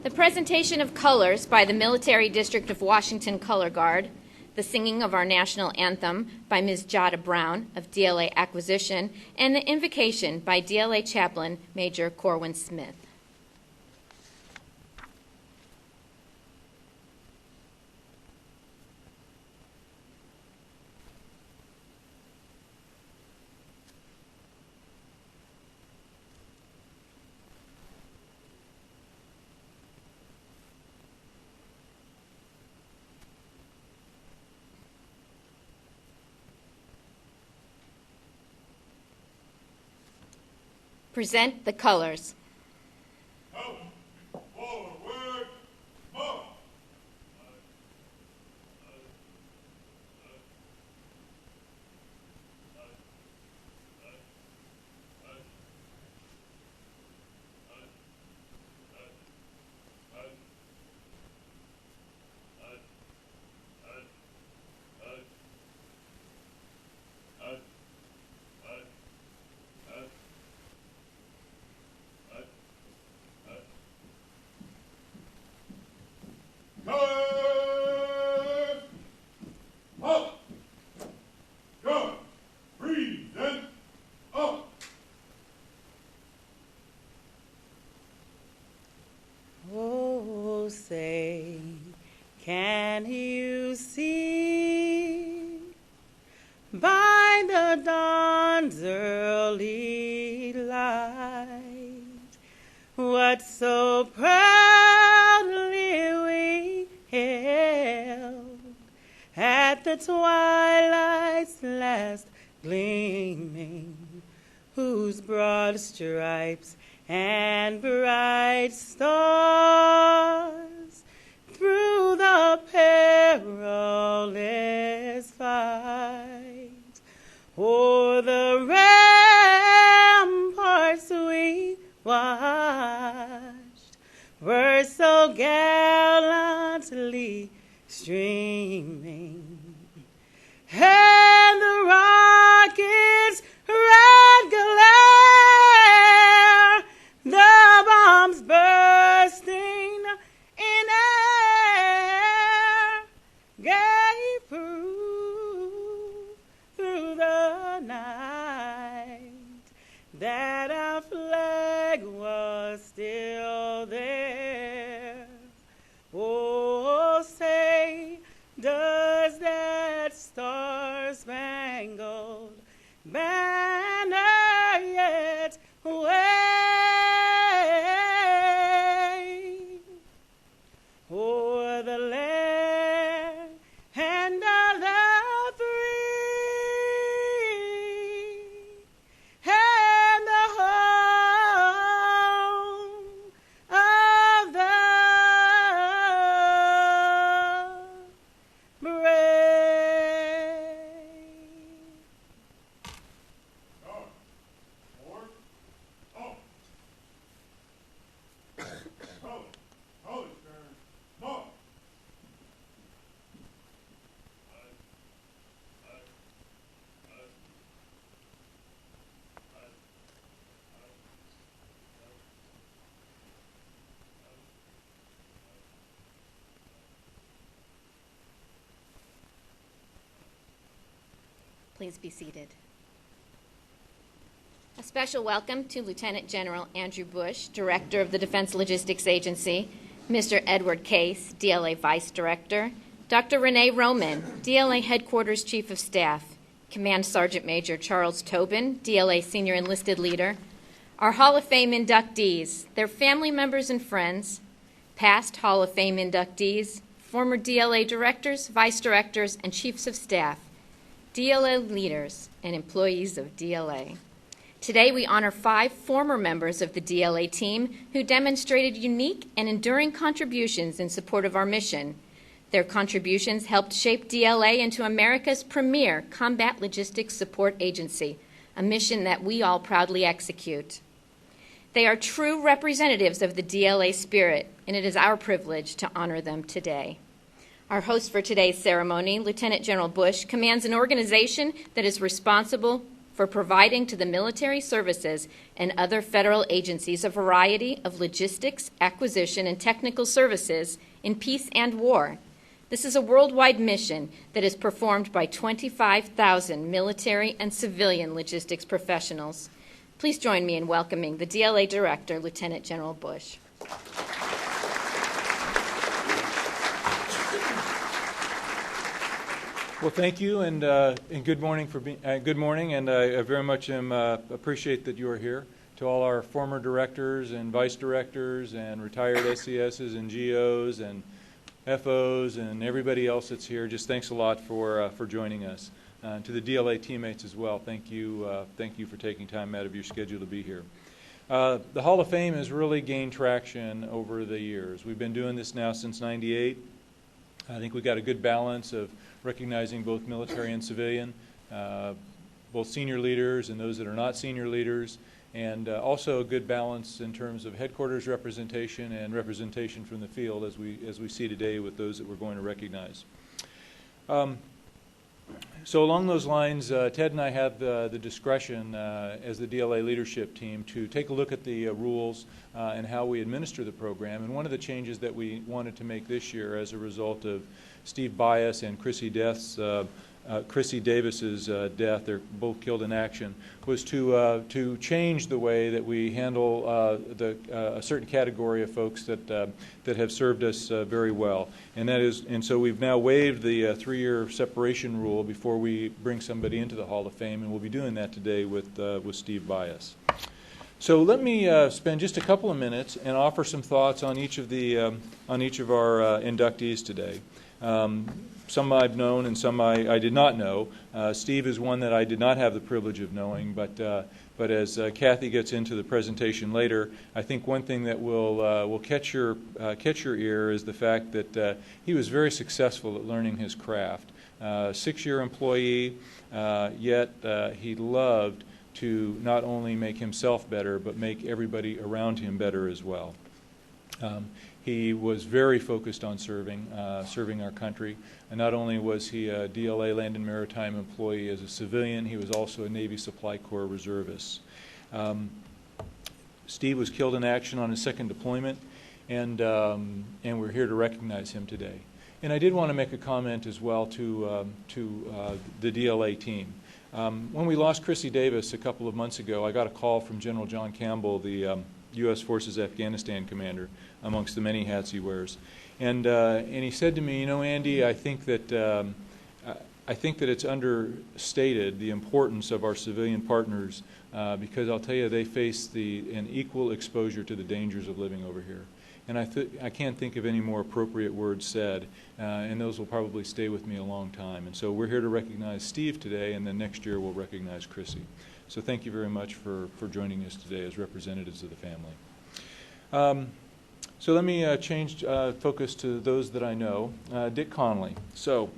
The presentation of colors by the Military District of Washington Color Guard, the singing of our national anthem by Ms. Jada Brown of DLA Acquisition, and the invocation by DLA Chaplain Major Corwin Smith. Present the colors. Forward, march. Colors, up, go, present, up. Oh, say, can you see by the dawn's early light what so proudly we hailed at the twilight's last gleaming, whose broad stripes and bright stars through the perilous fight o'er the ramparts we watched were so gallantly streaming, and the rockets' red glare, the bombs bursting in air, gave proof through the night that our flag was still there. Oh, say, does that star-spangled banner yet wave o'er the land and of the free and the home of the brave? Guard, forward, up. Colors, turn, march. Please be seated. A special welcome to Lieutenant General Andrew Bush, Director of the Defense Logistics Agency, Mr. Edward Case, DLA Vice Director, Dr. Renee Roman, DLA Headquarters Chief of Staff, Command Sergeant Major Charles Tobin, DLA Senior Enlisted Leader, our Hall of Fame inductees, their family members and friends, past Hall of Fame inductees, former DLA directors, vice directors, and chiefs of staff, DLA leaders, and employees of DLA. Today, we honor 5 former members of the DLA team who demonstrated unique and enduring contributions in support of our mission. Their contributions helped shape DLA into America's premier combat logistics support agency, a mission that we all proudly execute. They are true representatives of the DLA spirit, and it is our privilege to honor them today. Our host for today's ceremony, Lieutenant General Bush, commands an organization that is responsible for providing to the military services and other federal agencies a variety of logistics, acquisition, and technical services in peace and war. This is a worldwide mission that is performed by 25,000 military and civilian logistics professionals. Please join me in welcoming the DLA Director, Lieutenant General Bush. Well, thank you, and good morning. Good morning, and I very much appreciate that you are here. To all our former directors and vice directors and retired SCSs and GOs and FOs and everybody else that's here, just thanks a lot for joining us. To the DLA teammates as well, thank you for taking time out of your schedule to be here. The Hall of Fame has really gained traction over the years. We've been doing this now since '98. I think we got a good balance of recognizing both military and civilian, both senior leaders and those that are not senior leaders, and also a good balance in terms of headquarters representation and representation from the field as we see today with those that we're going to recognize. So along those lines, Ted and I have the discretion as the DLA leadership team to take a look at the rules and how we administer the program. And one of the changes that we wanted to make this year as a result of Steve Bias and Chrissy Davis's death, they're both killed in action, was to change the way that we handle a certain category of folks that have served us very well, and so we've now waived the 3-year separation rule before we bring somebody into the Hall of Fame, and we'll be doing that today with Steve Bias. So let me spend just a couple of minutes and offer some thoughts on each of our inductees today. Some I've known and some I did not know. Steve is one that I did not have the privilege of knowing, but as Kathy gets into the presentation later, I think one thing that will catch your ear is the fact that he was very successful at learning his craft. 6-year employee, yet he loved to not only make himself better, but make everybody around him better as well. He was very focused on serving our country. And not only was he a DLA Land and Maritime employee as a civilian, he was also a Navy Supply Corps reservist. Steve was killed in action on his second deployment, and we're here to recognize him today. And I did want to make a comment as well to the DLA team. When we lost Chrissy Davis a couple of months ago, I got a call from General John Campbell, the U.S. Forces Afghanistan commander, amongst the many hats he wears, and he said to me, "You know, Andy, I think that it's understated the importance of our civilian partners because I'll tell you they face an equal exposure to the dangers of living over here." And I can't think of any more appropriate words said, and those will probably stay with me a long time. And so we're here to recognize Steve today, and then next year we'll recognize Chrissy. So thank you very much for joining us today as representatives of the family. So let me change focus to those that I know. Dick Conley. So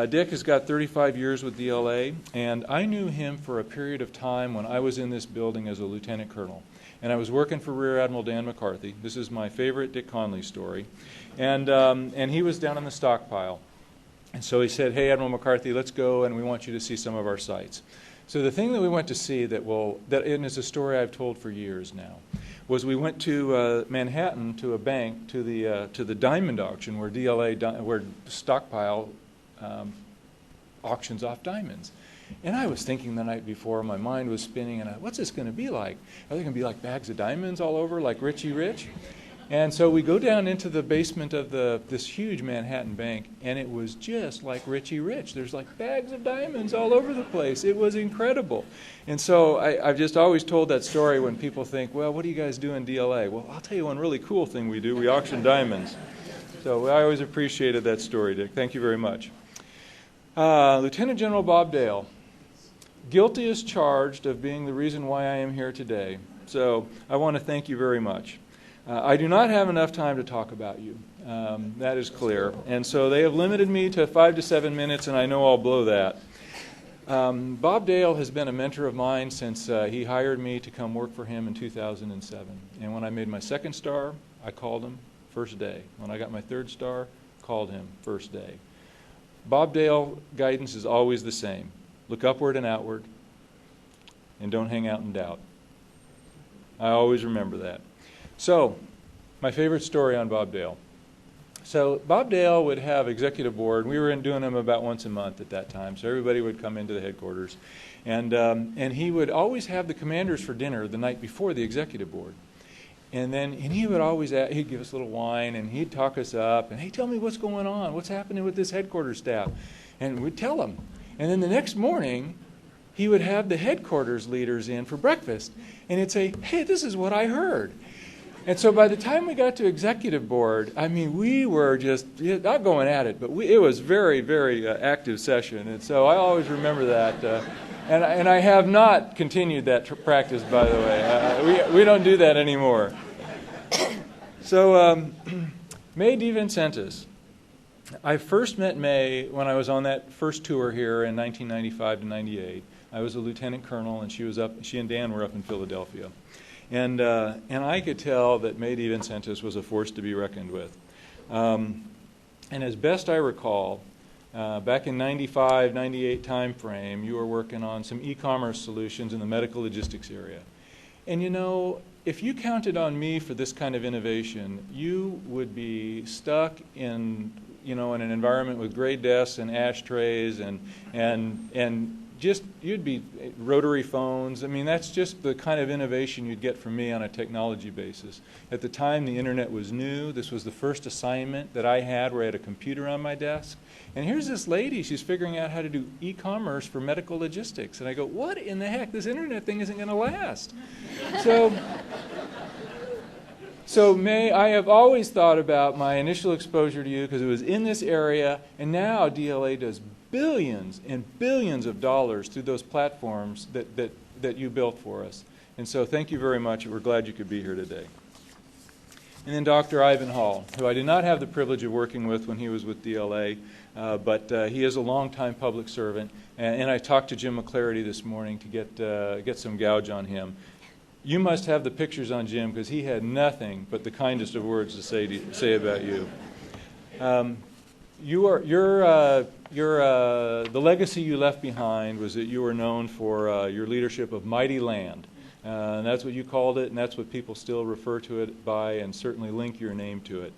Dick has got 35 years with DLA, and I knew him for a period of time when I was in this building as a lieutenant colonel. And I was working for Rear Admiral Dan McCarthy. This is my favorite Dick Conley story. And he was down in the stockpile. And so he said, "Hey, Admiral McCarthy, let's go, and we want you to see some of our sites." So the thing that we went to see that is a story I've told for years now, was we went to Manhattan to a bank to the diamond auction where stockpile auctions off diamonds. And I was thinking the night before, my mind was spinning, and what's this going to be like? Are there going to be like bags of diamonds all over, like Richie Rich? And so we go down into the basement of this huge Manhattan bank, and it was just like Richie Rich. There's like bags of diamonds all over the place. It was incredible. And so I've just always told that story when people think, well, what do you guys do in DLA? Well, I'll tell you one really cool thing we do. We auction diamonds. So I always appreciated that story, Dick. Thank you very much. Lieutenant General Bob Dale. Guilty as charged of being the reason why I am here today. So I want to thank you very much. I do not have enough time to talk about you. That is clear. And so they have limited me to 5 to 7 minutes, and I know I'll blow that. Bob Dale has been a mentor of mine since he hired me to come work for him in 2007. And when I made my second star, I called him first day. When I got my third star, called him first day. Bob Dale guidance is always the same. Look upward and outward. and don't hang out in doubt. I always remember that. So, my favorite story on Bob Dale. So Bob Dale would have executive board. We were doing them about once a month at that time, so everybody would come into the headquarters. And he would always have the commanders for dinner the night before the executive board. And he would always, he'd give us a little wine, and he'd talk us up, and hey, tell me what's going on, what's happening with this headquarters staff. And we'd tell him. And then the next morning, he would have the headquarters leaders in for breakfast, and he'd say, hey, this is what I heard. And so by the time we got to executive board, I mean, we were just not going at it, but it was very, very active session. And so I always remember that. And I have not continued that practice, by the way. We don't do that anymore. So May DeVincentis. I first met May when I was on that first tour here in 1995 to 98. I was a lieutenant colonel, and she and Dan were up in Philadelphia. And I could tell that May DeVincentis was a force to be reckoned with. And as best I recall, back in 95, 98 time frame, you were working on some e-commerce solutions in the medical logistics area. And you know, if you counted on me for this kind of innovation, you would be stuck in an environment with gray desks and ashtrays and just, you'd be rotary phones. I mean, that's just the kind of innovation you'd get from me on a technology basis. At the time, the internet was new. This was the first assignment that I had where I had a computer on my desk. And here's this lady, she's figuring out how to do e-commerce for medical logistics. And I go, what in the heck? This internet thing isn't going to last. So May, I have always thought about my initial exposure to you because it was in this area, and now DLA does billions and billions of dollars through those platforms that you built for us. And so thank you very much. We're glad you could be here today. And then Dr. Ivan Hall, who I did not have the privilege of working with when he was with DLA, but he is a longtime public servant. And I talked to Jim McClarity this morning to get some gouge on him. You must have the pictures on Jim because he had nothing but the kindest of words to say about you. The legacy you left behind was that you were known for your leadership of mighty land. And that's what you called it, and that's what people still refer to it by and certainly link your name to it.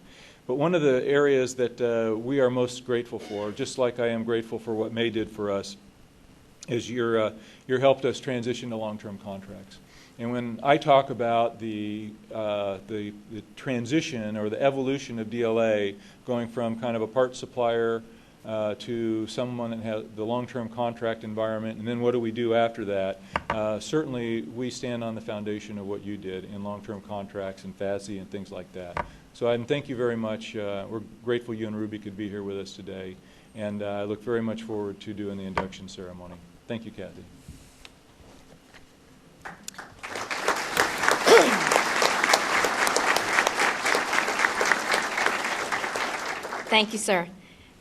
But one of the areas that we are most grateful for, just like I am grateful for what May did for us, is your helped us transition to long-term contracts. And when I talk about the transition or the evolution of DLA going from kind of a parts supplier to someone that has the long-term contract environment, and then what do we do after that, certainly we stand on the foundation of what you did in long-term contracts and FASE and things like that. So thank you very much. We're grateful you and Ruby could be here with us today, and I look very much forward to doing the induction ceremony. Thank you, Kathy. Thank you, sir.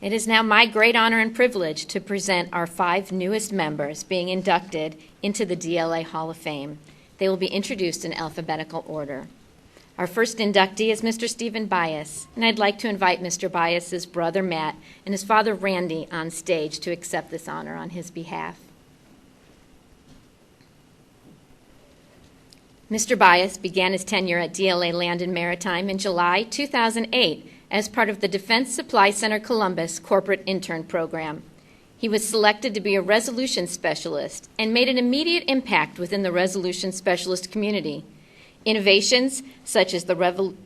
It is now my great honor and privilege to present our 5 newest members being inducted into the DLA Hall of Fame. They will be introduced in alphabetical order. Our first inductee is Mr. Stephen Bias, and I'd like to invite Mr. Bias's brother Matt and his father Randy on stage to accept this honor on his behalf. Mr. Bias began his tenure at DLA Land and Maritime in July 2008 as part of the Defense Supply Center Columbus Corporate Intern Program. He was selected to be a resolution specialist and made an immediate impact within the resolution specialist community. Innovations such as the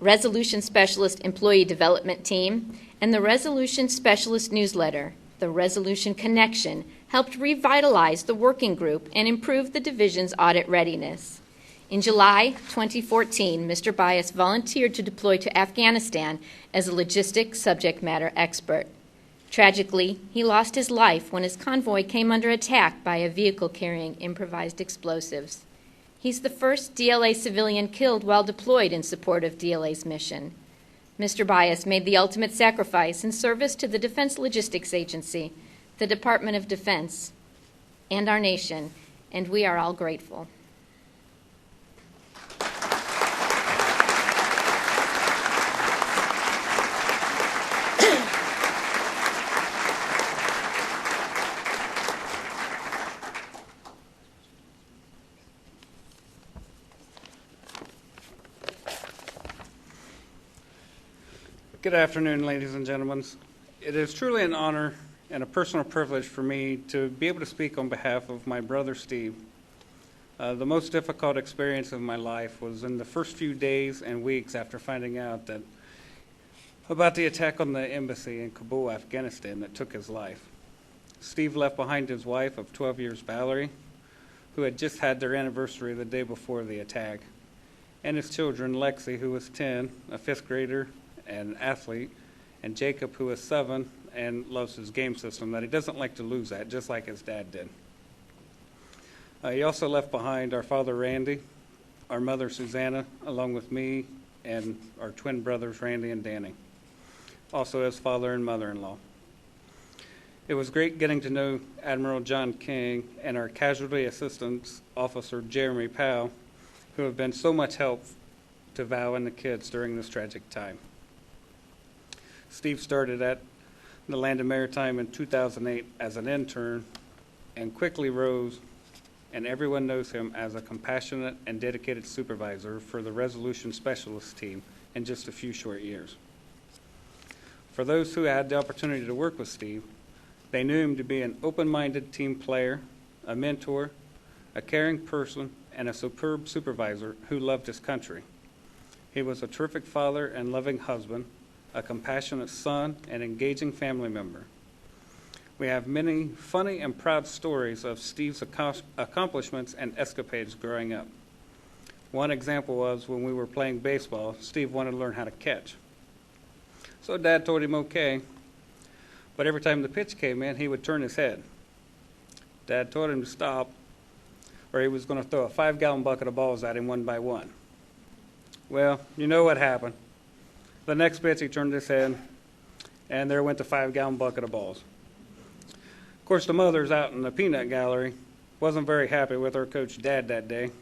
Resolution Specialist Employee Development Team and the Resolution Specialist Newsletter, the Resolution Connection, helped revitalize the working group and improve the division's audit readiness. In July 2014, Mr. Bias volunteered to deploy to Afghanistan as a logistics subject matter expert. Tragically, he lost his life when his convoy came under attack by a vehicle carrying improvised explosives. He's the first DLA civilian killed while deployed in support of DLA's mission. Mr. Bias made the ultimate sacrifice in service to the Defense Logistics Agency, the Department of Defense, and our nation, and we are all grateful. Good afternoon, ladies and gentlemen. It is truly an honor and a personal privilege for me to be able to speak on behalf of my brother Steve. The most difficult experience of my life was in the first few days and weeks after finding out about the attack on the embassy in Kabul, Afghanistan, that took his life. Steve left behind his wife of 12 years, Valerie, who had just had their anniversary the day before the attack, and his children, Lexi, who was 10, a fifth grader and athlete, and Jacob, who is 7 and loves his game system that he doesn't like to lose at, just like his dad did. He also left behind our father, Randy, our mother, Susanna, along with me, and our twin brothers, Randy and Danny, also his father and mother-in-law. It was great getting to know Admiral John King and our Casualty Assistance Officer, Jeremy Powell, who have been so much help to Val and the kids during this tragic time. Steve started at the Land and Maritime in 2008 as an intern and quickly rose, and everyone knows him as a compassionate and dedicated supervisor for the Resolution Specialist team in just a few short years. For those who had the opportunity to work with Steve, they knew him to be an open-minded team player, a mentor, a caring person, and a superb supervisor who loved his country. He was a terrific father and loving husband, a compassionate son, and engaging family member. We have many funny and proud stories of Steve's accomplishments and escapades growing up. One example was when we were playing baseball, Steve wanted to learn how to catch. So Dad told him okay, but every time the pitch came in, he would turn his head. Dad told him to stop, or he was going to throw a 5-gallon bucket of balls at him one by one. Well, you know what happened. The next pitch, he turned his head, and there went the 5-gallon bucket of balls. Of course, the mothers out in the peanut gallery wasn't very happy with our Coach Dad that day,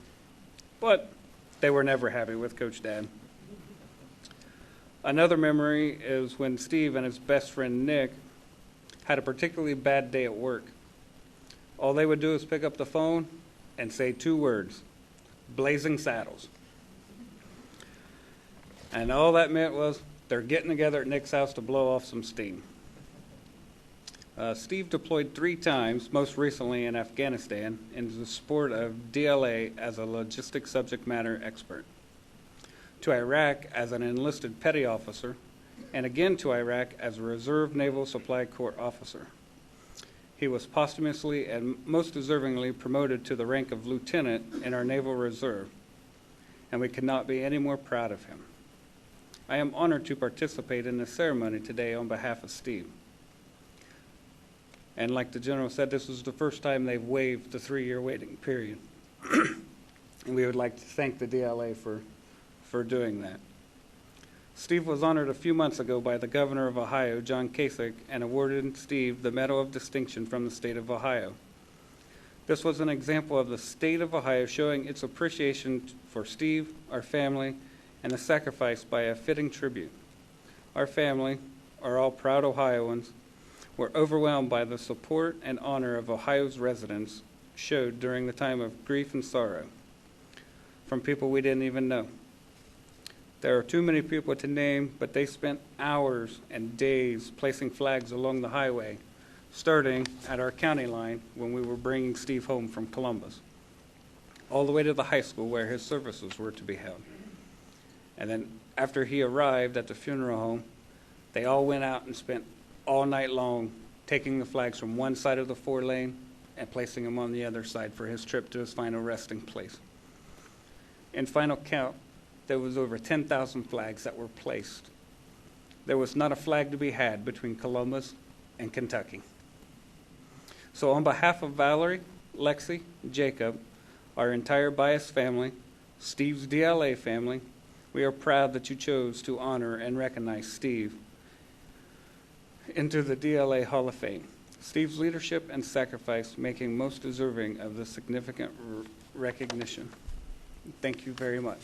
but they were never happy with Coach Dad. Another memory is when Steve and his best friend Nick had a particularly bad day at work. All they would do is pick up the phone and say 2 words, Blazing Saddles. And all that meant was they're getting together at Nick's house to blow off some steam. Steve deployed 3 times, most recently in Afghanistan, in the support of DLA as a logistics subject matter expert, to Iraq as an enlisted petty officer, and again to Iraq as a Reserve Naval Supply Corps officer. He was posthumously and most deservingly promoted to the rank of lieutenant in our Naval Reserve, and we could not be any more proud of him. I am honored to participate in this ceremony today on behalf of Steve. And like the General said, this was the first time they've waived the 3-year waiting period. And we would like to thank the DLA for doing that. Steve was honored a few months ago by the Governor of Ohio, John Kasich, and awarded Steve the Medal of Distinction from the state of Ohio. This was an example of the state of Ohio showing its appreciation for Steve, our family, and the sacrifice by a fitting tribute. Our family, are all proud Ohioans, were overwhelmed by the support and honor of Ohio's residents showed during the time of grief and sorrow from people we didn't even know. There are too many people to name, but they spent hours and days placing flags along the highway, starting at our county line when we were bringing Steve home from Columbus, all the way to the high school where his services were to be held. And then after he arrived at the funeral home, they all went out and spent all night long taking the flags from one side of the 4-lane and placing them on the other side for his trip to his final resting place. In final count, there was over 10,000 flags that were placed. There was not a flag to be had between Columbus and Kentucky. So on behalf of Valerie, Lexi, Jacob, our entire Bias family, Steve's DLA family, we are proud that you chose to honor and recognize Steve into the DLA Hall of Fame. Steve's leadership and sacrifice making most deserving of the significant recognition. Thank you very much.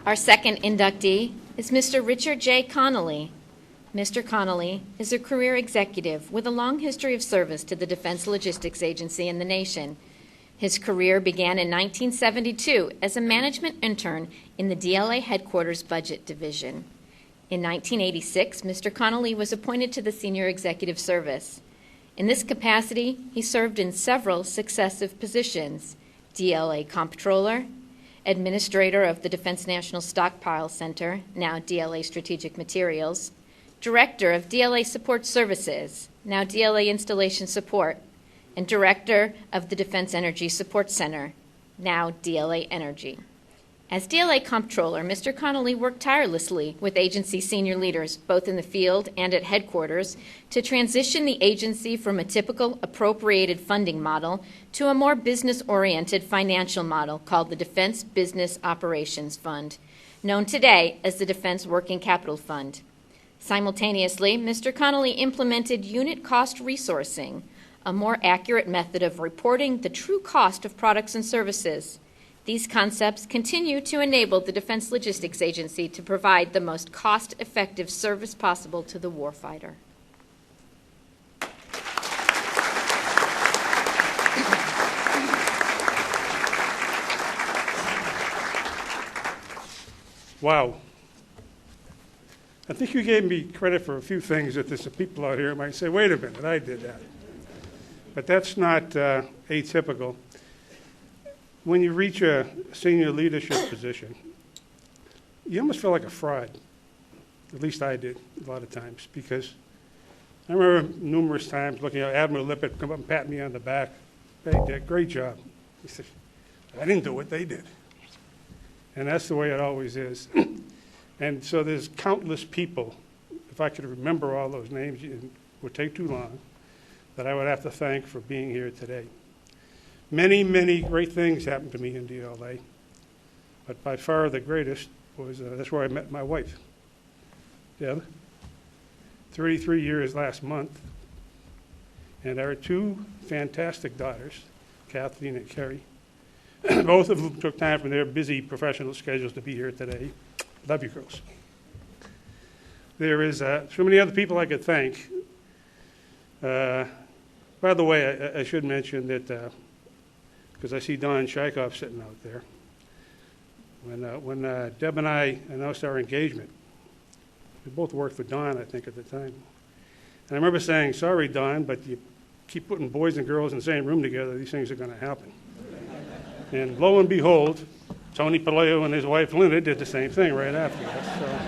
Our second inductee is Mr. Richard J. Connolly. Mr. Connolly is a career executive with a long history of service to the Defense Logistics Agency and the nation. His career began in 1972 as a management intern in the DLA Headquarters Budget Division. In 1986, Mr. Connolly was appointed to the Senior Executive Service. In this capacity, he served in several successive positions: DLA Comptroller, Administrator of the Defense National Stockpile Center, now DLA Strategic Materials, Director of DLA Support Services, now DLA Installation Support, and Director of the Defense Energy Support Center, now DLA Energy. As DLA Comptroller, Mr. Connolly worked tirelessly with agency senior leaders, both in the field and at headquarters, to transition the agency from a typical appropriated funding model to a more business-oriented financial model called the Defense Business Operations Fund, known today as the Defense Working Capital Fund. Simultaneously, Mr. Connolly implemented unit cost resourcing, a more accurate method of reporting the true cost of products and services. These concepts continue to enable the Defense Logistics Agency to provide the most cost-effective service possible to the warfighter. Wow. I think you gave me credit for a few things that there's some people out here might say, wait a minute, I did that. But that's not atypical. When you reach a senior leadership position, you almost feel like a fraud. At least I did a lot of times, because I remember numerous times looking at Admiral Lippert come up and pat me on the back. Hey, Dick, great job. He said, I didn't do what they did. And that's the way it always is. And so there's countless people, if I could remember all those names, it would take too long, that I would have to thank for being here today. Many, many great things happened to me in DLA, but by far the greatest was, that's where I met my wife, Deb. 33 years last month, and our two fantastic daughters, Kathleen and Kerry. Both of them took time from their busy professional schedules to be here today. Love you, girls. There is so many other people I could thank. By the way, I should mention that, because I see Don Shykoff sitting out there, when Deb and I announced our engagement, we both worked for Don, I think, at the time. And I remember saying, sorry, Don, but you keep putting boys and girls in the same room together, these things are going to happen. And lo and behold, Tony Palaio and his wife Linda did the same thing right after that.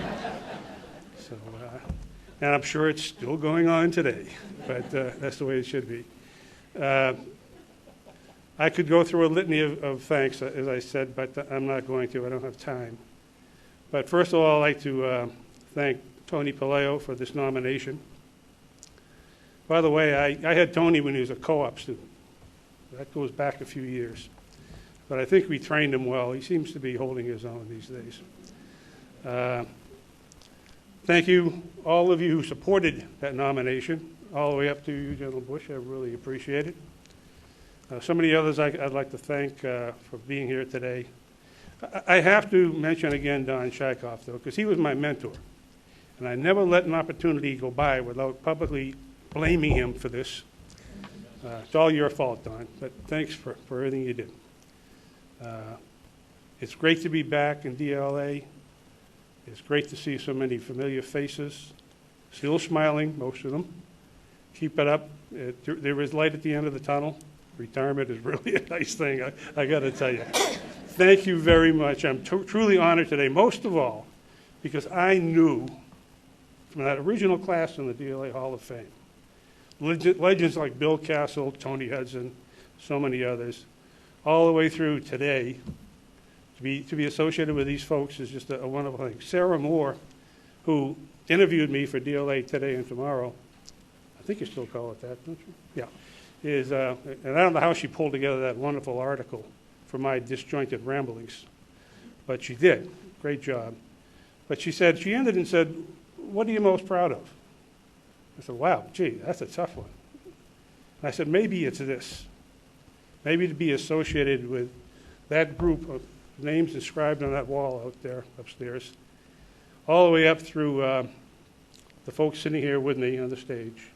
And I'm sure it's still going on today, but that's the way it should be. I could go through a litany of thanks, as I said, but I'm not going to. I don't have time. But first of all, I'd like to thank Tony Palaio for this nomination. By the way, I had Tony when he was a co-op student. That goes back a few years. But I think we trained him well. He seems to be holding his own these days. Thank you, all of you who supported that nomination, all the way up to you, General Bush. I really appreciate it. Some of the others I'd like to thank for being here today. I have to mention again Don Shykoff, though, because he was my mentor. And I never let an opportunity go by without publicly blaming him for this. It's all your fault, Don, but thanks for everything you did. It's great to be back in DLA. It's great to see so many familiar faces, still smiling, most of them. Keep it up. There is light at the end of the tunnel. Retirement is really a nice thing, I got to tell you. Thank you very much. I'm truly honored today, most of all, because I knew from that original class in the DLA Hall of Fame, legends like Bill Castle, Tony Hudson, so many others, all the way through today. To be associated with these folks is just a wonderful thing. Sarah Moore, who interviewed me for DLA Today and Tomorrow, I think you still call it that, don't you? Yeah. And I don't know how she pulled together that wonderful article for my disjointed ramblings, but she did. Great job. But she ended and said, what are you most proud of? I said, wow, gee, that's a tough one. And I said, maybe it's this. Maybe to be associated with that group of names inscribed on that wall out there upstairs, all the way up through the folks sitting here with me on the stage.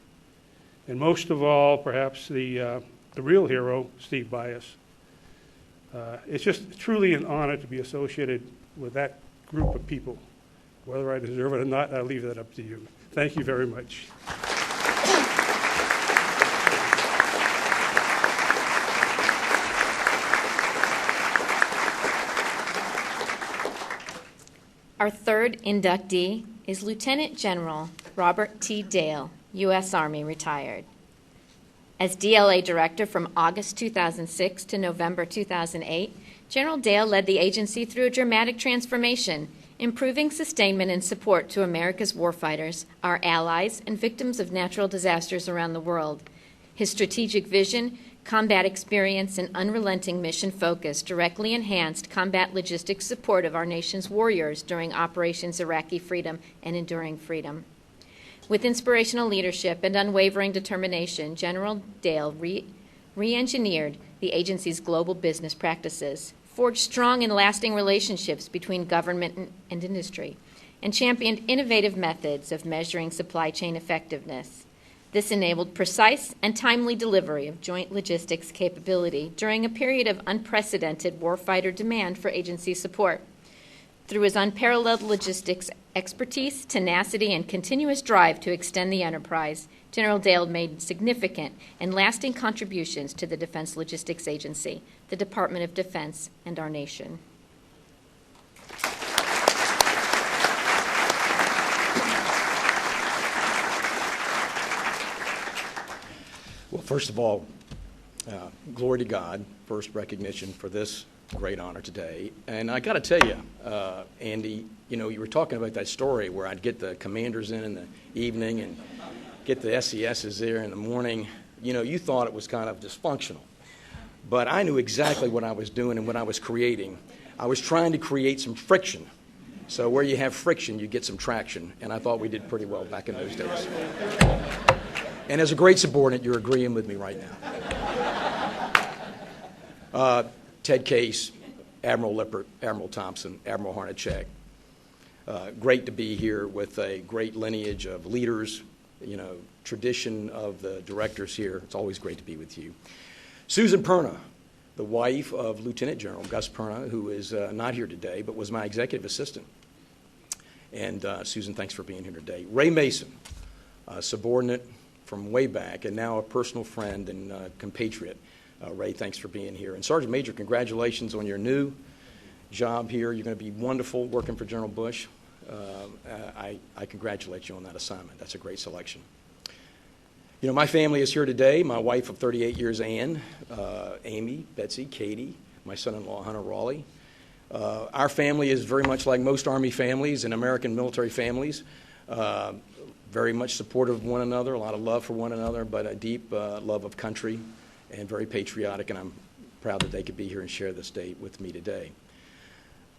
And most of all, perhaps the real hero, Steve Bias. It's just truly an honor to be associated with that group of people. Whether I deserve it or not, I'll leave that up to you. Thank you very much. Our third inductee is Lieutenant General Robert T. Dale, U.S. Army, retired. As DLA Director from August 2006 to November 2008, General Dale led the agency through a dramatic transformation, improving sustainment and support to America's warfighters, our allies, and victims of natural disasters around the world. His strategic vision, combat experience, and unrelenting mission focus directly enhanced combat logistics support of our nation's warriors during Operations Iraqi Freedom and Enduring Freedom. With inspirational leadership and unwavering determination, General Dale re-engineered the agency's global business practices, forged strong and lasting relationships between government and industry, and championed innovative methods of measuring supply chain effectiveness. This enabled precise and timely delivery of joint logistics capability during a period of unprecedented warfighter demand for agency support. Through his unparalleled logistics expertise, tenacity, and continuous drive to extend the enterprise, General Dale made significant and lasting contributions to the Defense Logistics Agency, the Department of Defense, and our nation. Well, first of all, glory to God, first recognition for this great honor today. And I got to tell you, Andy, you were talking about that story where I'd get the commanders in the evening and get the SESs there in the morning. You thought it was kind of dysfunctional. But I knew exactly what I was doing and what I was creating. I was trying to create some friction. So where you have friction, you get some traction. And I thought we did pretty well back in those days. And as a great subordinate, you're agreeing with me right now. Ted Case, Admiral Lippert, Admiral Thompson, Admiral Harnachek. Great to be here with a great lineage of leaders, tradition of the directors here. It's always great to be with you. Susan Perna, the wife of Lieutenant General Gus Perna, who is not here today, but was my executive assistant. And Susan, thanks for being here today. Ray Mason, subordinate from way back, and now a personal friend and compatriot. Ray, thanks for being here. And Sergeant Major, congratulations on your new job here. You're going to be wonderful working for General Bush. I congratulate you on that assignment. That's a great selection. My family is here today. My wife of 38 years, Ann, Amy, Betsy, Katie, my son-in-law, Hunter Raleigh. Our family is very much like most Army families and American military families. Very much supportive of one another, a lot of love for one another, but a deep love of country and very patriotic, and I'm proud that they could be here and share this day with me today.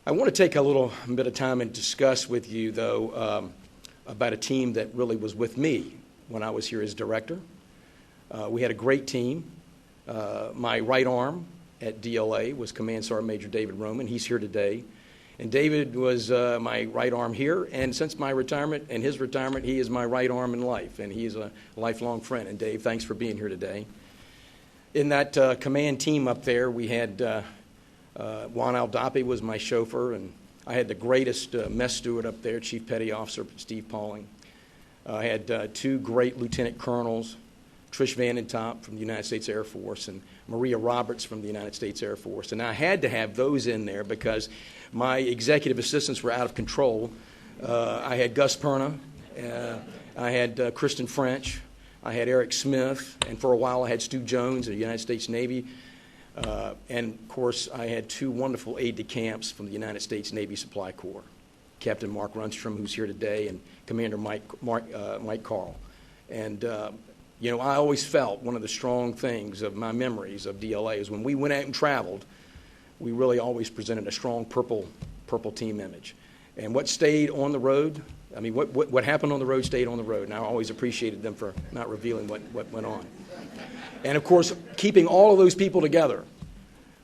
I want to take a little bit of time and discuss with you, though, about a team that really was with me when I was here as director. We had a great team. My right arm at DLA was Command Sergeant Major David Roman. He's here today. And David was my right arm here, and since my retirement and his retirement, he is my right arm in life, and he is a lifelong friend. And Dave, thanks for being here today. In that command team up there, we had Juan Aldape was my chauffeur, and I had the greatest mess steward up there, Chief Petty Officer Steve Pauling. I had two great lieutenant colonels, Trish Vandentop from the United States Air Force and Maria Roberts from the United States Air Force. And I had to have those in there because my executive assistants were out of control. I had Gus Perna, I had Kristen French, I had Eric Smith, and for a while I had Stu Jones of the United States Navy. And, of course, I had two wonderful aide-de-camps from the United States Navy Supply Corps, Captain Mark Runstrom, who's here today, and Commander Mike Carl. And, I always felt one of the strong things of my memories of DLA is when we went out and traveled, we really always presented a strong purple team image. And what stayed on the road, what happened on the road stayed on the road, and I always appreciated them for not revealing what went on. And, of course, keeping all of those people together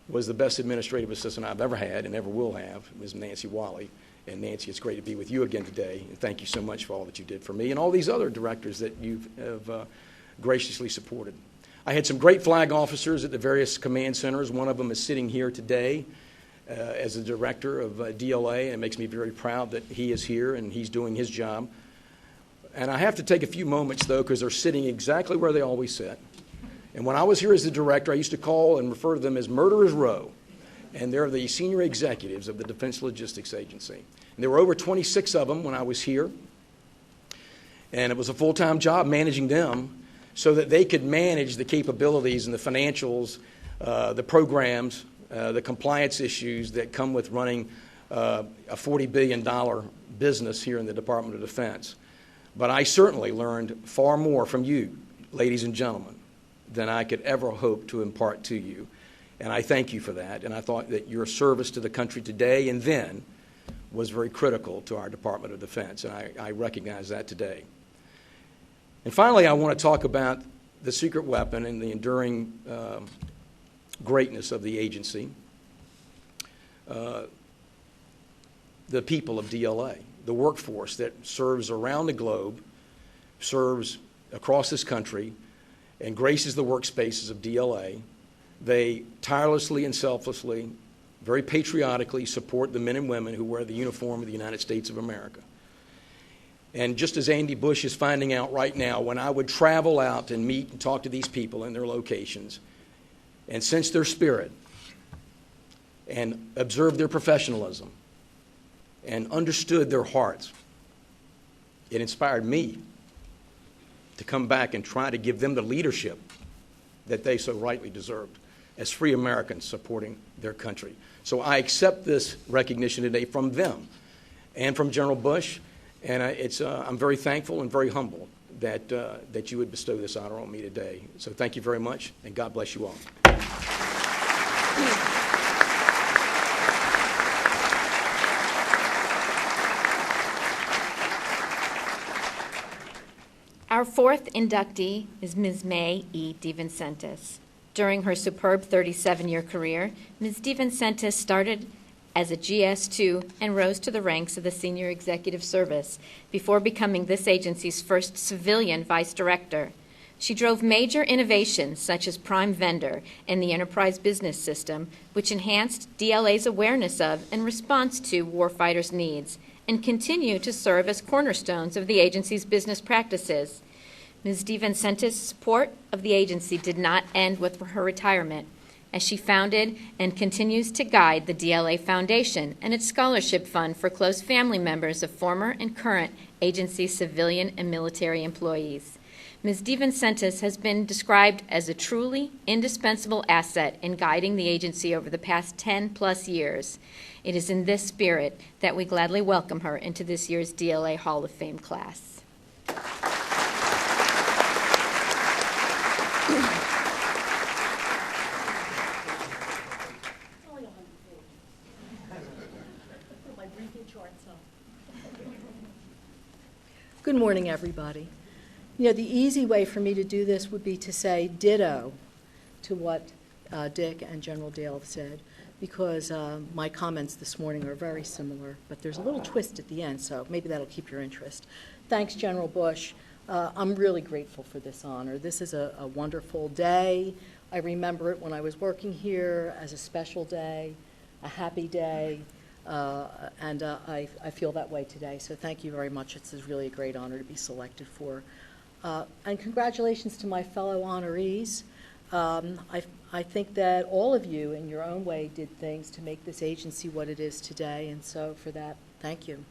was the best administrative assistant I've ever had and ever will have, Ms. Nancy Wally. And Nancy, it's great to be with you again today. And thank you so much for all that you did for me and all these other directors that you have graciously supported. I had some great flag officers at the various command centers. One of them is sitting here today as the director of DLA, and it makes me very proud that he is here and he's doing his job. And I have to take a few moments, though, because they're sitting exactly where they always sit. And when I was here as the director, I used to call and refer to them as Murderers Row. And they're the senior executives of the Defense Logistics Agency. And there were over 26 of them when I was here. And it was a full-time job managing them so that they could manage the capabilities and the financials, the programs, the compliance issues that come with running a $40 billion business here in the Department of Defense. But I certainly learned far more from you, ladies and gentlemen, than I could ever hope to impart to you. And I thank you for that. And I thought that your service to the country today and then was very critical to our Department of Defense, and I recognize that today. And finally, I want to talk about the secret weapon and the enduring greatness of the agency, the people of DLA, the workforce that serves around the globe, serves across this country, and graces the workspaces of DLA. They tirelessly and selflessly, very patriotically support the men and women who wear the uniform of the United States of America. And just as Andy Bush is finding out right now, when I would travel out and meet and talk to these people in their locations and sense their spirit and observe their professionalism and understood their hearts, it inspired me to come back and try to give them the leadership that they so rightly deserved as free Americans supporting their country. So I accept this recognition today from them and from General Bush, and I'm very thankful and very humble that you would bestow this honor on me today. So thank you very much, and God bless you all. Our fourth inductee is Ms. May E. DeVincentis. During her superb 37-year career, Ms. DeVincentis started as a GS2 and rose to the ranks of the Senior Executive Service before becoming this agency's first civilian vice director. She drove major innovations such as Prime Vendor and the Enterprise Business System, which enhanced DLA's awareness of and response to warfighters' needs, and continue to serve as cornerstones of the agency's business practices. Ms. DeVincentis' support of the agency did not end with her retirement, as she founded and continues to guide the DLA Foundation and its scholarship fund for close family members of former and current agency civilian and military employees. Ms. DeVincentis has been described as a truly indispensable asset in guiding the agency over the past 10-plus years. It is in this spirit that we gladly welcome her into this year's DLA Hall of Fame class. Good morning, everybody. You know, the easy way for me to do this would be to say ditto to what Dick and General Dale said, because my comments this morning are very similar, but there's a little twist at the end, so maybe that'll keep your interest. Thanks, General Bush. I'm really grateful for this honor. This is a wonderful day. I remember it when I was working here as a special day, a happy day, and I feel that way today. So thank you very much. It's really a great honor to be selected for. And congratulations to my fellow honorees. I think that all of you, in your own way, did things to make this agency what it is today, and so for that, thank you.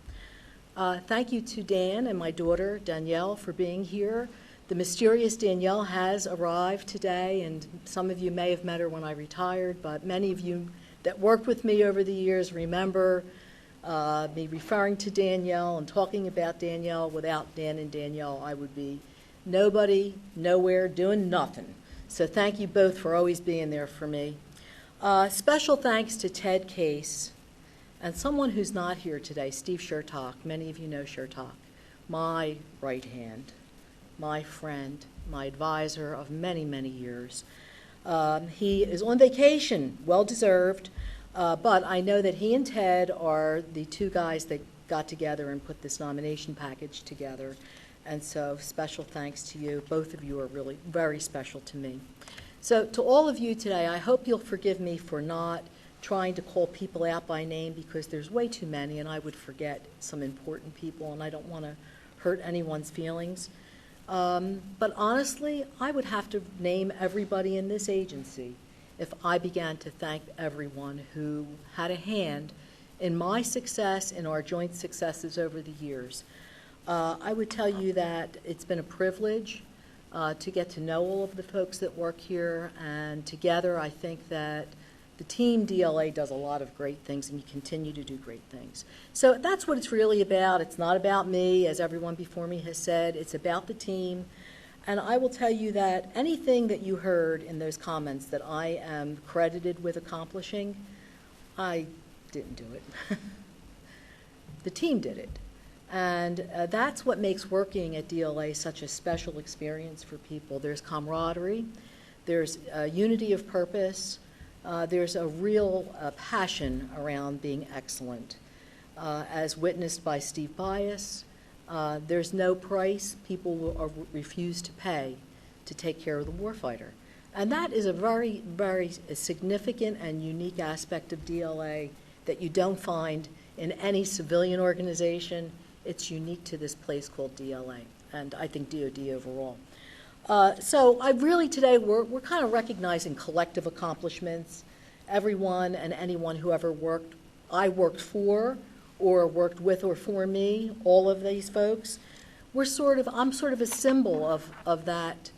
Thank you to Dan and my daughter, Danielle, for being here. The mysterious Danielle has arrived today, and some of you may have met her when I retired, but many of you that worked with me over the years remember me referring to Danielle and talking about Danielle. Without Dan and Danielle, I would be nobody, nowhere, doing nothing. So thank you both for always being there for me. Special thanks to Ted Case and someone who's not here today, Steve Shertock. Many of you know Shertock, my right hand, my friend, my advisor of many, many years. He is on vacation, well-deserved, but I know that he and Ted are the two guys that got together and put this nomination package together. And so special thanks to you. Both of you are really very special to me. So to all of you today, I hope you'll forgive me for not trying to call people out by name, because there's way too many and I would forget some important people and I don't want to hurt anyone's feelings. But honestly, I would have to name everybody in this agency if I began to thank everyone who had a hand in my success, in our joint successes over the years. I would tell you that it's been a privilege to get to know all of the folks that work here, and together I think that the team DLA does a lot of great things, and you continue to do great things. So that's what it's really about. It's not about me, as everyone before me has said. It's about the team. And I will tell you that anything that you heard in those comments that I am credited with accomplishing, I didn't do it. The team did it. And that's what makes working at DLA such a special experience for people. There's camaraderie, there's unity of purpose, there's a real passion around being excellent, as witnessed by Steve Bias. There's no price people will refuse to pay to take care of the warfighter. And that is a very, very significant and unique aspect of DLA that you don't find in any civilian organization. It's unique to this place called DLA, and I think DOD overall. So I really today, we're kind of recognizing collective accomplishments. Everyone and anyone who ever worked, I worked for, or worked with or for me, all of these folks, I'm sort of a symbol of that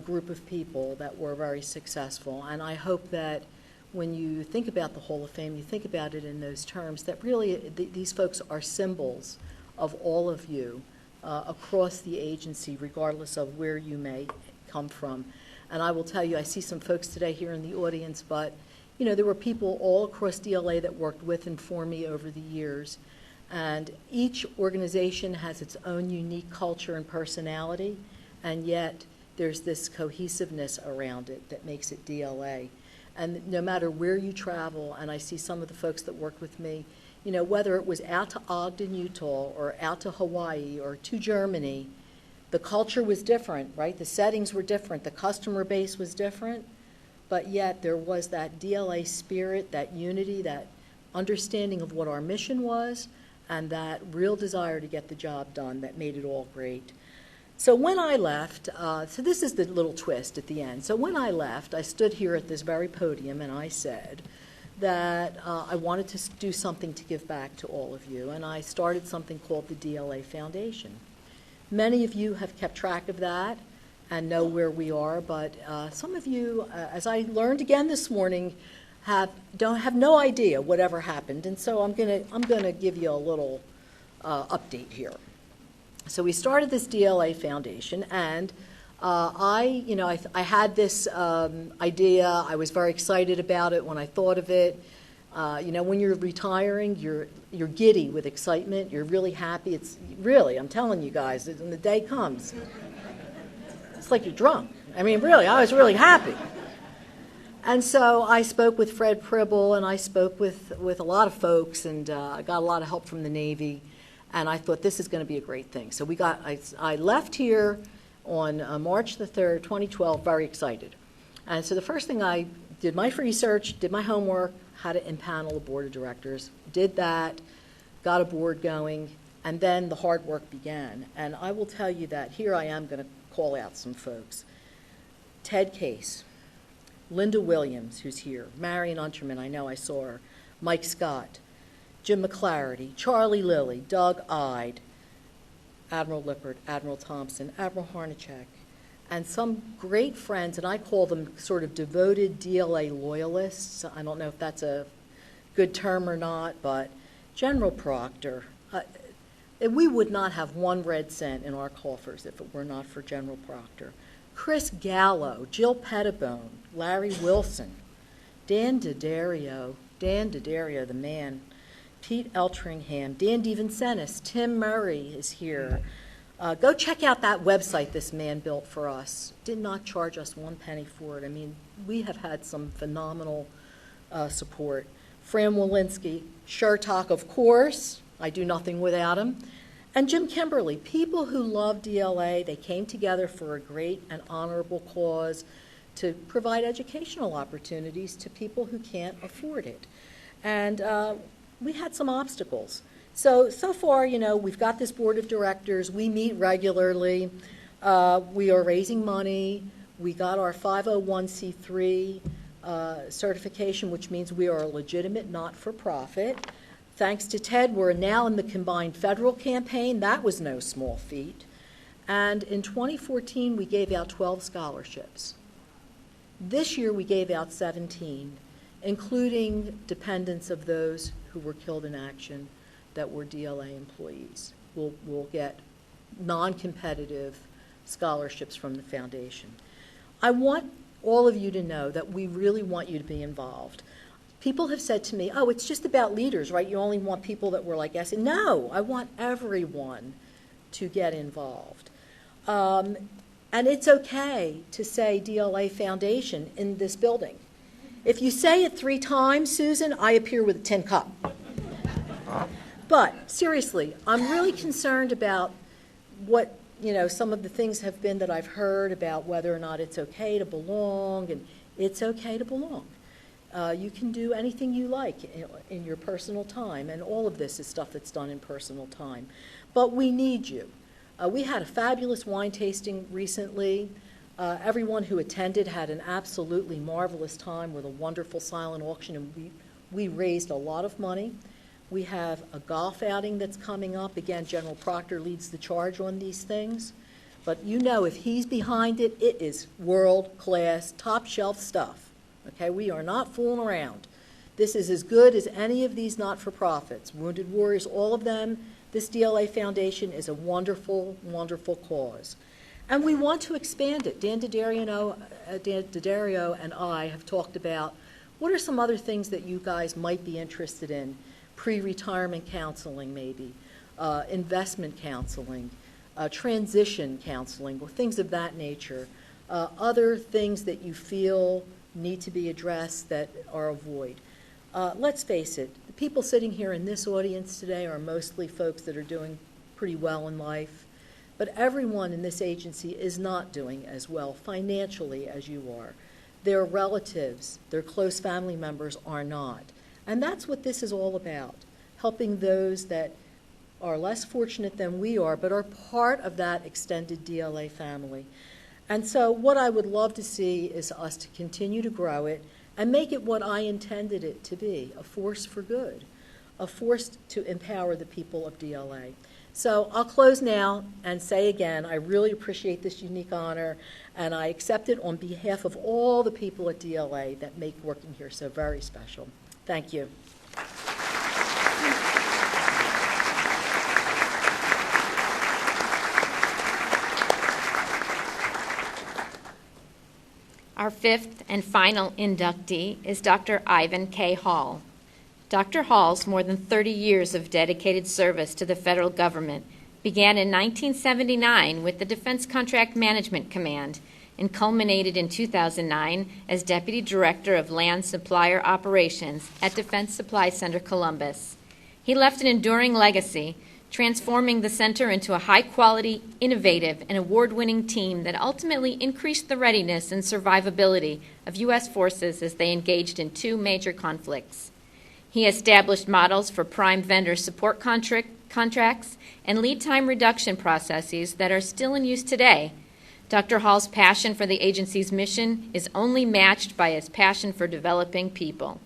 group of people that were very successful. And I hope that when you think about the Hall of Fame, you think about it in those terms, that really these folks are symbols of all of you across the agency, regardless of where you may come from. And I will tell you, I see some folks today here in the audience, but you know, there were people all across DLA that worked with and for me over the years. And each organization has its own unique culture and personality, and yet there's this cohesiveness around it that makes it DLA. And no matter where you travel, and I see some of the folks that worked with me, you know, whether it was out to Ogden, Utah, or out to Hawaii, or to Germany, the culture was different, right? The settings were different, the customer base was different, but yet there was that DLA spirit, that unity, that understanding of what our mission was, and that real desire to get the job done that made it all great. So when I left, so this is the little twist at the end. So when I left, I stood here at this very podium and I said that I wanted to do something to give back to all of you, and I started something called the DLA Foundation. Many of you have kept track of that and know where we are, but some of you, as I learned again this morning, have no idea whatever happened, and so I'm gonna give you a little update here. So we started this DLA Foundation, and I had this idea. I was very excited about it when I thought of it. When you're retiring, you're giddy with excitement. You're really happy. It's really, I'm telling you guys, when the day comes, it's like you're drunk. I mean, really, I was really happy. And so I spoke with Fred Pribble, and I spoke with a lot of folks, and I got a lot of help from the Navy, and I thought this is going to be a great thing. So I left here on March the 3rd, 2012, very excited. And so the first thing I did my research, did my homework, how to impanel a board of directors, did that, got a board going, and then the hard work began. And I will tell you that here I am going to call out some folks. Ted Case, Linda Williams, who's here, Marion Unterman, I know I saw her, Mike Scott, Jim McClarity, Charlie Lilly, Doug Ide, Admiral Lippert, Admiral Thompson, Admiral Harnachek, and some great friends, and I call them sort of devoted DLA loyalists. I don't know if that's a good term or not, but General Proctor. We would not have one red cent in our coffers if it were not for General Proctor. Chris Gallo, Jill Pettibone, Larry Wilson, Dan D'Addario, the man, Pete Eltringham, Dan DeVincentis, Tim Murray is here, Go check out that website this man built for us. Did not charge us 1 penny for it. I mean, we have had some phenomenal support. Fran Walensky, Shertok, of course. I do nothing without him. And Jim Kimberly, people who love DLA. They came together for a great and honorable cause to provide educational opportunities to people who can't afford it. And we had some obstacles. So far, you know, we've got this board of directors. We meet regularly. We are raising money. We got our 501c3 certification, which means we are a legitimate not-for-profit. Thanks to Ted, we're now in the combined federal campaign. That was no small feat. And in 2014, we gave out 12 scholarships. This year, we gave out 17, including dependents of those who were killed in action that were DLA employees. We'll get non-competitive scholarships from the foundation. I want all of you to know that we really want you to be involved. People have said to me, oh, it's just about leaders, right? You only want people that were like us. No, I want everyone to get involved. And it's okay to say DLA Foundation in this building. If you say it 3 times, Susan, I appear with a tin cup. But seriously, I'm really concerned about what, you know, some of the things have been that I've heard about whether or not it's okay to belong, and it's okay to belong. You can do anything you like in your personal time, and all of this is stuff that's done in personal time. But we need you. We had a fabulous wine tasting recently. Everyone who attended had an absolutely marvelous time with a wonderful silent auction, and we raised a lot of money. We have a golf outing that's coming up. Again, General Proctor leads the charge on these things. But you know, if he's behind it, it is world-class, top-shelf stuff. Okay, we are not fooling around. This is as good as any of these not-for-profits. Wounded Warriors, all of them. This DLA Foundation is a wonderful, wonderful cause. And we want to expand it. Dan D'Addario and I have talked about what are some other things that you guys might be interested in. Pre-retirement counseling, maybe, investment counseling, transition counseling, or things of that nature. Other things that you feel need to be addressed that are a void. Let's face it, the people sitting here in this audience today are mostly folks that are doing pretty well in life, but everyone in this agency is not doing as well financially as you are. Their relatives, their close family members are not. And that's what this is all about, helping those that are less fortunate than we are, but are part of that extended DLA family. And so what I would love to see is us to continue to grow it and make it what I intended it to be, a force for good, a force to empower the people of DLA. So I'll close now and say again, I really appreciate this unique honor, and I accept it on behalf of all the people at DLA that make working here so very special. Thank you. Our 5th and final inductee is Dr. Ivan K. Hall. Dr. Hall's more than 30 years of dedicated service to the federal government began in 1979 with the Defense Contract Management Command and culminated in 2009 as Deputy Director of Land Supplier Operations at Defense Supply Center Columbus. He left an enduring legacy, transforming the center into a high-quality, innovative, and award-winning team that ultimately increased the readiness and survivability of U.S. forces as they engaged in 2 major conflicts. He established models for prime vendor support contracts and lead time reduction processes that are still in use today. Dr. Hall's passion for the agency's mission is only matched by his passion for developing people.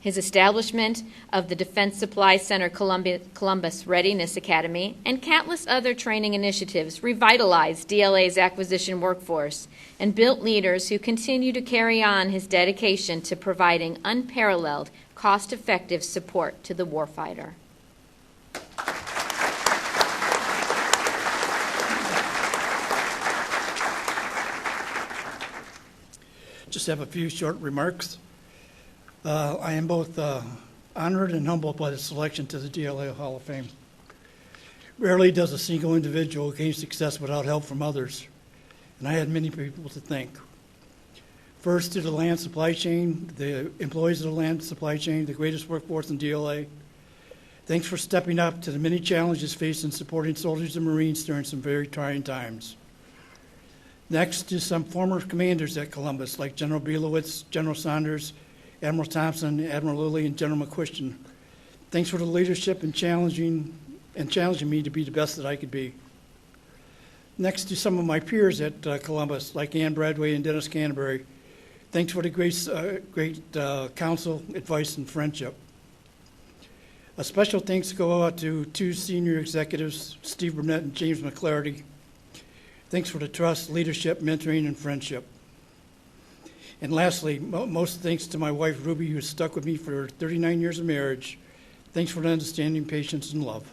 His establishment of the Defense Supply Center Columbus Readiness Academy and countless other training initiatives revitalized DLA's acquisition workforce and built leaders who continue to carry on his dedication to providing unparalleled, cost-effective support to the warfighter. Just have a few short remarks. I am both honored and humbled by the selection to the DLA Hall of Fame. Rarely does a single individual gain success without help from others, and I had many people to thank. First, to the land supply chain, the employees of the land supply chain, the greatest workforce in DLA. Thanks for stepping up to the many challenges faced in supporting soldiers and Marines during some very trying times. Next, to some former commanders at Columbus, like General Belowitz, General Saunders, Admiral Thompson, Admiral Lilly, and General McQuistion. Thanks for the leadership and challenging me to be the best that I could be. Next, to some of my peers at Columbus, like Ann Bradway and Dennis Canterbury. Thanks for the great counsel, advice, and friendship. A special thanks go out to two senior executives, Steve Burnett and James McClarty. Thanks for the trust, leadership, mentoring, and friendship. And lastly, most thanks to my wife, Ruby, who has stuck with me for 39 years of marriage. Thanks for the understanding, patience, and love.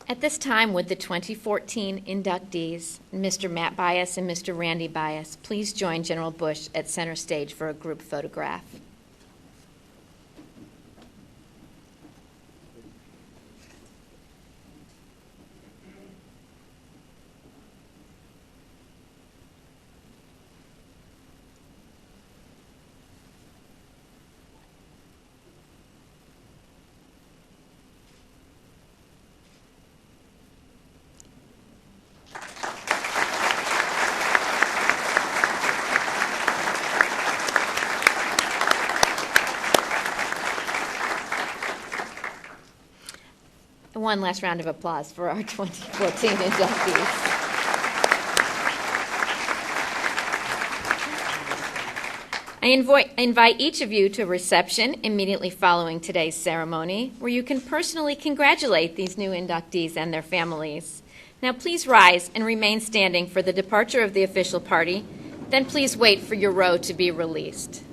At this time, would the 2014 inductees, Mr. Matt Bias and Mr. Randy Bias, please join General Bush at center stage for a group photograph? One last round of applause for our 2014 inductees. I invite each of you to a reception immediately following today's ceremony, where you can personally congratulate these new inductees and their families. Now please rise and remain standing for the departure of the official party, then please wait for your row to be released.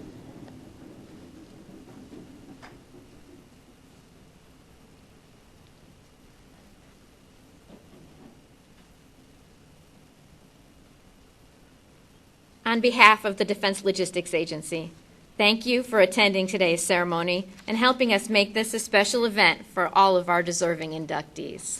On behalf of the Defense Logistics Agency, thank you for attending today's ceremony and helping us make this a special event for all of our deserving inductees.